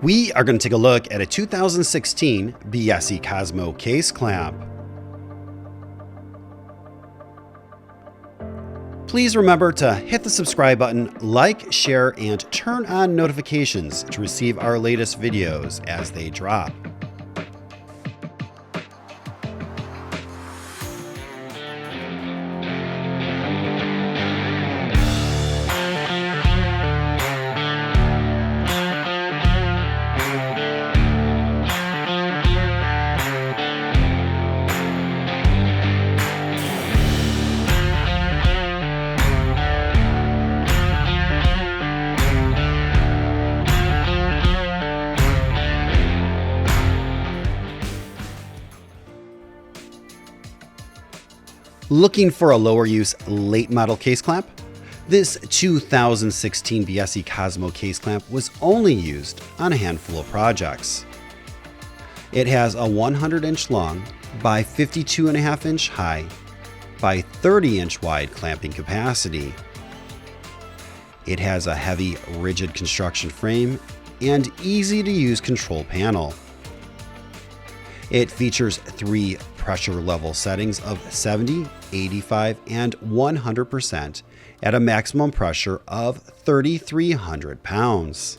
We are going to take a look at a 2016 Biesse Cosmo case clamp. Please remember to hit the subscribe button, like, share, and turn on notifications to receive our latest videos as they drop. Looking for a lower use late model case clamp? This 2016 Biesse Cosmo case clamp was only used on a handful of projects. It has a 100-inch long by 52.5-inch high by 30-inch wide clamping capacity. It has a heavy, rigid construction frame and easy to use control panel. It features 3 pressure level settings of 70, 85, and 100% at a maximum pressure of 3,300 pounds.